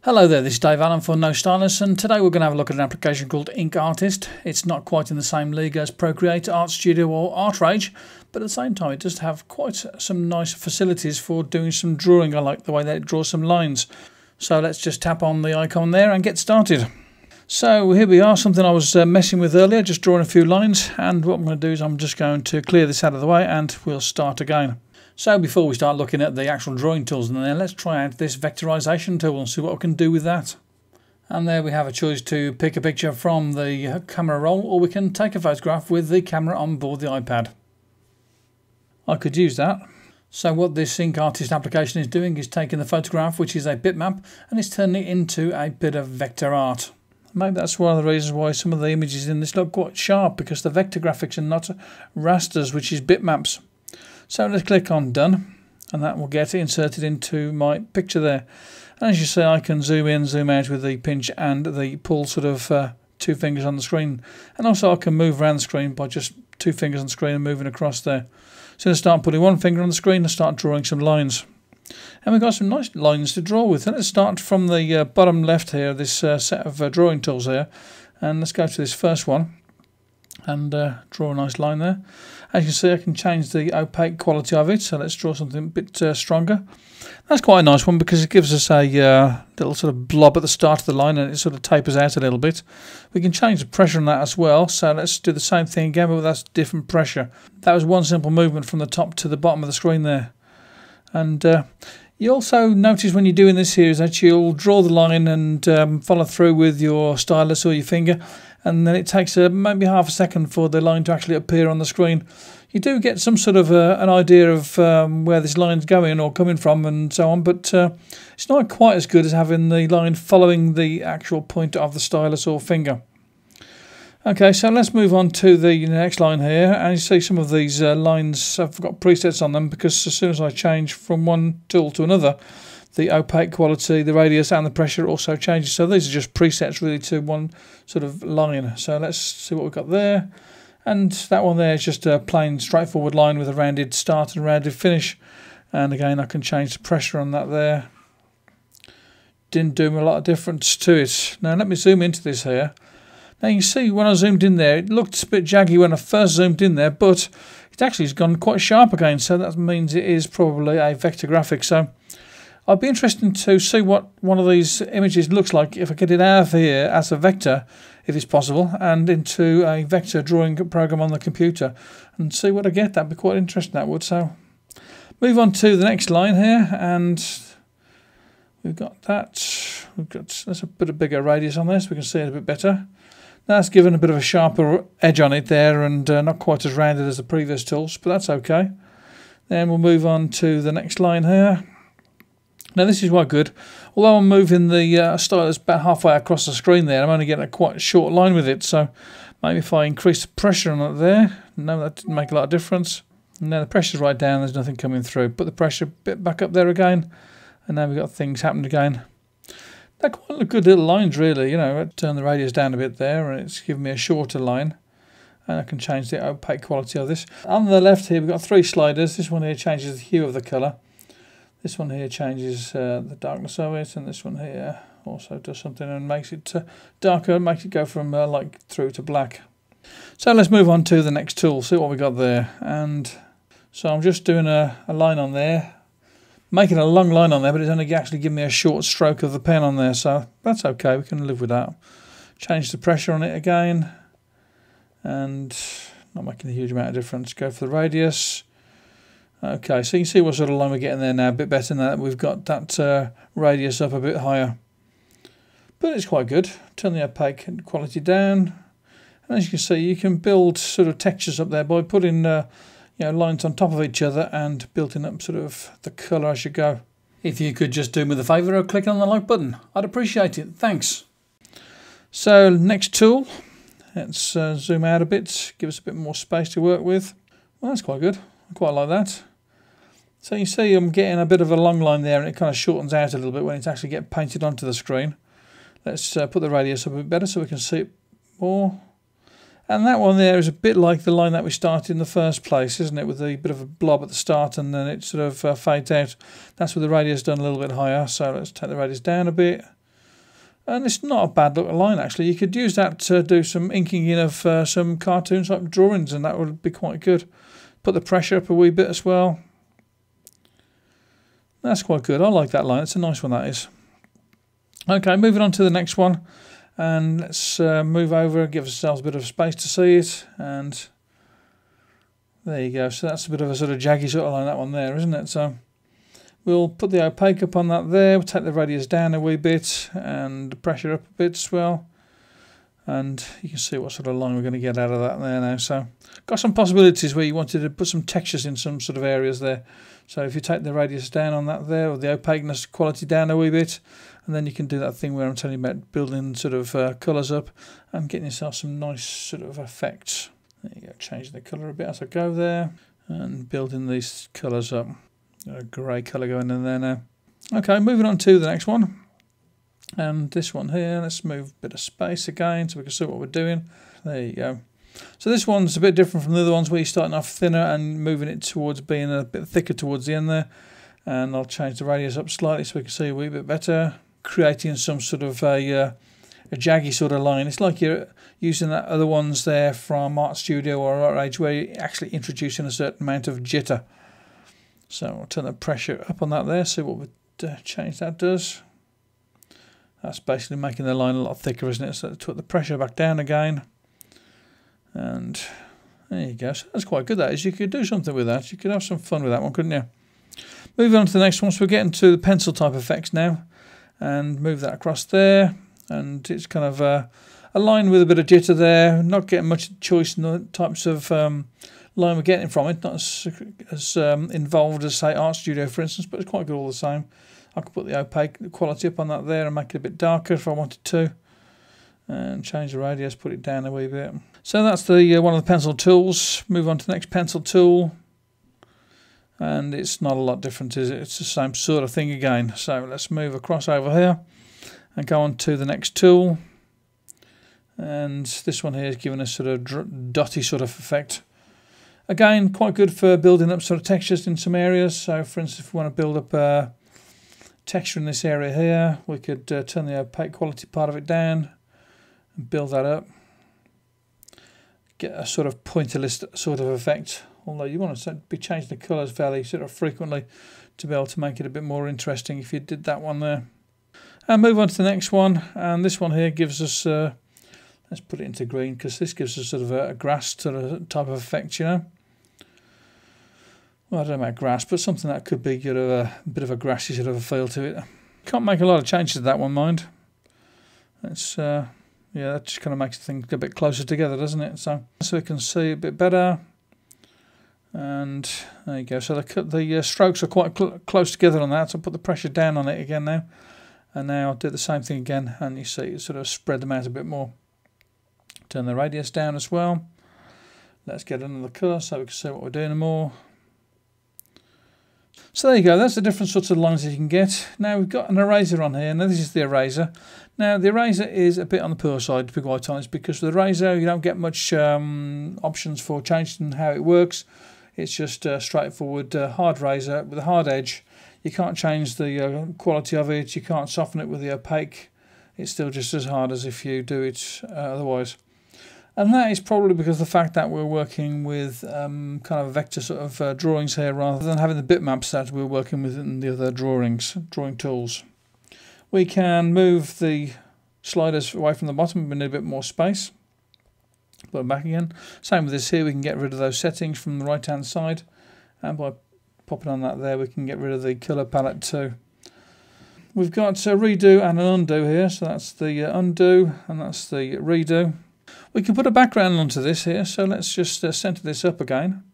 Hello there, this is Dave Allen for No Stylus, and today we're going to have a look at an application called Ink Artist. It's not quite in the same league as Procreate, Art Studio or ArtRage, but at the same time it does have quite some nice facilities for doing some drawing. I like the way that it draws some lines. So let's just tap on the icon there and get started. So here we are, something I was messing with earlier, just drawing a few lines, and what I'm going to do is I'm just going to clear this out of the way and we'll start again. So before we start looking at the actual drawing tools in there, let's try out this vectorization tool and see what we can do with that. And there we have a choice to pick a picture from the camera roll, or we can take a photograph with the camera on board the iPad. I could use that. So what this Ink Artist application is doing is taking the photograph, which is a bitmap, and it's turning it into a bit of vector art. Maybe that's one of the reasons why some of the images in this look quite sharp, because the vector graphics are not rasters, which is bitmaps. So let's click on Done, and that will get it inserted into my picture there. And as you see, I can zoom in, zoom out with the pinch and the pull sort of two fingers on the screen. And also I can move around the screen by just two fingers on the screen and moving across there. So let's start putting one finger on the screen and start drawing some lines. And we've got some nice lines to draw with. And let's start from the bottom left here, this set of drawing tools here. And let's go to this first one and draw a nice line there. As you can see, I can change the opaque quality of it, so let's draw something a bit stronger. That's quite a nice one because it gives us a little sort of blob at the start of the line and it sort of tapers out a little bit. We can change the pressure on that as well, so let's do the same thing again, but that's different pressure. That was one simple movement from the top to the bottom of the screen there. And you also notice when you're doing this here is that you'll draw the line and follow through with your stylus or your finger, and then it takes maybe half a second for the line to actually appear on the screen. You do get some sort of an idea of where this line's going or coming from and so on, but it's not quite as good as having the line following the actual point of the stylus or finger. Okay, so let's move on to the next line here, and you see some of these lines have got presets on them because as soon as I change from one tool to another, the opaque quality, the radius and the pressure also changes. So these are just presets really to one sort of line. So let's see what we've got there. And that one there is just a plain straightforward line with a rounded start and rounded finish. And again, I can change the pressure on that there. Didn't do a lot of difference to it. Now let me zoom into this here. Now you can see when I zoomed in there, it looked a bit jaggy when I first zoomed in there, but it actually has gone quite sharp again. So that means it is probably a vector graphic. So I'd be interested to see what one of these images looks like if I get it out of here as a vector, if it's possible, and into a vector drawing program on the computer and see what I get. That'd be quite interesting, that would. So move on to the next line here, and we've got that. There's a bit of bigger radius on this, we can see it a bit better. That's given a bit of a sharper edge on it there and not quite as rounded as the previous tools, but that's okay. Then we'll move on to the next line here. Now this is quite good. Although I'm moving the stylus about halfway across the screen there, I'm only getting a quite short line with it, so maybe if I increase the pressure on it there, no, that didn't make a lot of difference. Now the pressure's right down, there's nothing coming through. Put the pressure a bit back up there again, and now we've got things happening again. They're quite good little lines really, you know. Turn the radius down a bit there and it's giving me a shorter line. And I can change the opaque quality of this. On the left here we've got three sliders. This one here changes the hue of the colour. This one here changes the darkness of it, and this one here also does something and makes it darker, makes it go from light through to black. So let's move on to the next tool, see what we got there. And so I'm just doing a line on there, making a long line on there, but it's only actually giving me a short stroke of the pen on there, so that's okay, we can live with that. Change the pressure on it again, and not making a huge amount of difference. Go for the radius. Okay, so you can see what sort of line we're getting there now, a bit better now that we've got that radius up a bit higher. But it's quite good. Turn the opaque quality down. And as you can see, you can build sort of textures up there by putting lines on top of each other and building up sort of the colour as you go. If you could just do me the favour of clicking on the like button, I'd appreciate it. Thanks. So next tool, let's zoom out a bit, give us a bit more space to work with. Well, that's quite good. I quite like that. So you see I'm getting a bit of a long line there and it kind of shortens out a little bit when it's actually getting painted onto the screen. Let's put the radius up a bit better so we can see it more. And that one there is a bit like the line that we started in the first place, isn't it? With a bit of a blob at the start and then it sort of fades out. That's with the radius done a little bit higher. So let's take the radius down a bit. And it's not a bad little line actually. You could use that to do some inking in of some cartoon type drawings, and that would be quite good. Put the pressure up a wee bit as well. That's quite good. I like that line. It's a nice one, that is. Okay, moving on to the next one. And let's move over, give ourselves a bit of space to see it. And there you go. So that's a bit of a sort of jaggy sort of line, that one there, isn't it? So we'll put the opaque up on that there. We'll take the radius down a wee bit and the pressure up a bit as well. And you can see what sort of line we're going to get out of that there now. So got some possibilities where you wanted to put some textures in some sort of areas there. So if you take the radius down on that there, or the opaqueness quality down a wee bit, and then you can do that thing where I'm telling you about building sort of colours up and getting yourself some nice sort of effects. There you go, changing the colour a bit as I go there and building these colours up. Got a grey colour going in there now. Okay, moving on to the next one. And this one here, let's move a bit of space again so we can see what we're doing. There you go. So this one's a bit different from the other ones where you're starting off thinner and moving it towards being a bit thicker towards the end there. And I'll change the radius up slightly so we can see a wee bit better, creating some sort of a jaggy sort of line. It's like you're using that other ones there from Art Studio or ArtRage where you're actually introducing a certain amount of jitter. So I'll turn the pressure up on that there, see what change that does. That's basically making the line a lot thicker, isn't it? So let's put the pressure back down again. And there you go. So that's quite good, that is. You could do something with that. You could have some fun with that one, couldn't you? Moving on to the next one. So we're getting to the pencil type effects now. And move that across there. And it's kind of a line with a bit of jitter there. Not getting much choice in the types of line we're getting from it. Not as involved as, say, Art Studio, for instance, but it's quite good all the same. I could put the opaque quality up on that there and make it a bit darker if I wanted to. And change the radius, put it down a wee bit. So that's the one of the pencil tools. Move on to the next pencil tool. And it's not a lot different, is it? It's the same sort of thing again. So let's move across over here and go on to the next tool. And this one here is giving us sort of dotty sort of effect. Again, quite good for building up sort of textures in some areas. So for instance, if we want to build up texture in this area here, we could turn the opaque quality part of it down and build that up. Get a sort of pointillist sort of effect, although you want to be changing the colours fairly sort of frequently to be able to make it a bit more interesting if you did that one there. And move on to the next one, and this one here gives us, let's put it into green because this gives us sort of a grass sort of type of effect, you know. Well, I don't know about grass, but something that could be sort of a bit of a grassy sort of a feel to it. Can't make a lot of changes to that one, mind. It's yeah, that just kind of makes things a bit closer together, doesn't it? So we can see a bit better. And there you go. So the strokes are quite close together on that. So I'll put the pressure down on it again now. And now I'll do the same thing again, and you see it sort of spread them out a bit more. Turn the radius down as well. Let's get another colour so we can see what we're doing more. So there you go, that's the different sorts of lines that you can get. Now we've got an eraser on here. Now this is the eraser. Now the eraser is a bit on the poor side, to be quite honest, because with the eraser you don't get much options for changing how it works. It's just a straightforward hard razor with a hard edge. You can't change the quality of it, you can't soften it with the opaque. It's still just as hard as if you do it otherwise. And that is probably because of the fact that we're working with kind of vector sort of drawings here rather than having the bitmaps that we're working with in the other drawing tools. We can move the sliders away from the bottom, we need a bit more space. Put them back again. Same with this here, we can get rid of those settings from the right hand side, and by popping on that there we can get rid of the colour palette too. We've got a redo and an undo here, so that's the undo and that's the redo. We can put a background onto this here, so let's just centre this up again.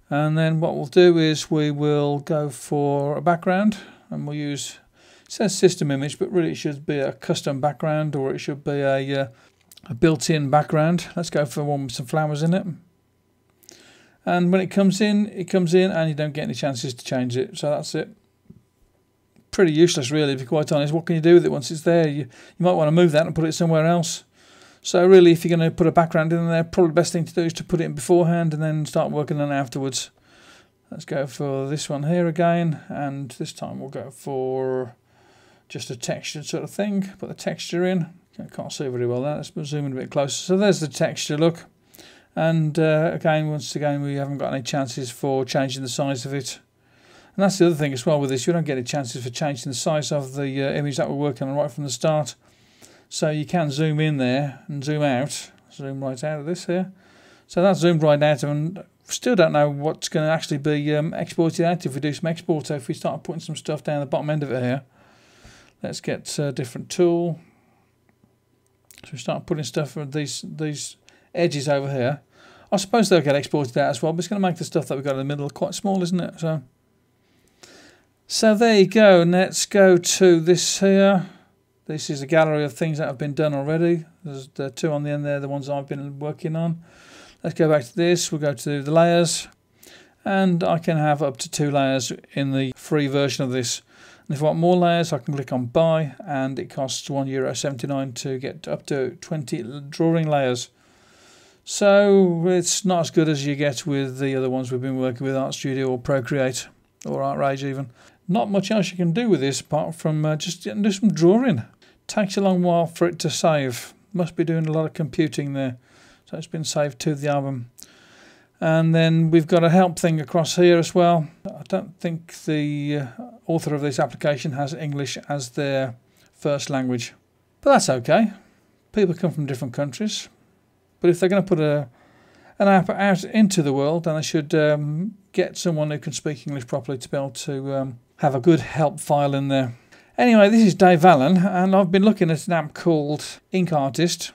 And then what we'll do is we will go for a background, and we'll use, it says system image, but really it should be a custom background, or it should be a built-in background. Let's go for one with some flowers in it. And when it comes in, and you don't get any chances to change it, so that's it. Pretty useless really, to be quite honest. What can you do with it once it's there? You might want to move that and put it somewhere else. So really, if you're going to put a background in there, probably the best thing to do is to put it in beforehand and then start working on it afterwards. Let's go for this one here again, and this time we'll go for just a textured sort of thing. Put the texture in. I can't see very well there. Let's zoom in a bit closer. So there's the texture look. And again, once again, we haven't got any chances for changing the size of it. And that's the other thing as well with this. You don't get any chances for changing the size of the image that we're working on right from the start. So you can zoom in there and zoom out. Zoom right out of this here. So that's zoomed right out, and still don't know what's going to actually be exported out if we do some export. So if we start putting some stuff down the bottom end of it here. Let's get a different tool. So we start putting stuff with these edges over here. I suppose they'll get exported out as well, but it's going to make the stuff that we've got in the middle quite small, isn't it? So there you go. And let's go to this here. This is a gallery of things that have been done already. There's the two on the end there, the ones I've been working on. Let's go back to this. We'll go to the layers. And I can have up to 2 layers in the free version of this. And if I want more layers, I can click on buy, and it costs €1.79 to get up to 20 drawing layers. So it's not as good as you get with the other ones we've been working with, Art Studio or Procreate or ArtRage even. Not much else you can do with this apart from just do some drawing. Takes a long while for it to save. Must be doing a lot of computing there. So it's been saved to the album. And then we've got a help thing across here as well. I don't think the author of this application has English as their first language. But that's okay. People come from different countries. But if they're going to put an app out into the world, then they should get someone who can speak English properly to be able to have a good help file in there. Anyway, this is Dave Allen, and I've been looking at an app called Ink Artist.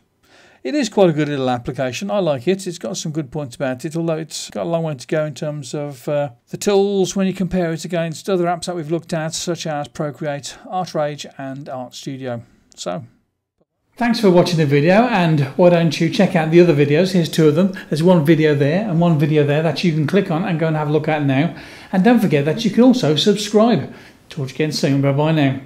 It is quite a good little application. I like it. It's got some good points about it, although it's got a long way to go in terms of the tools when you compare it against other apps that we've looked at, such as Procreate, ArtRage and Art Studio. So, thanks for watching the video, and why don't you check out the other videos. Here's 2 of them. There's one video there and one video there that you can click on and go and have a look at now. And don't forget that you can also subscribe. Talk to you again soon. Bye bye now.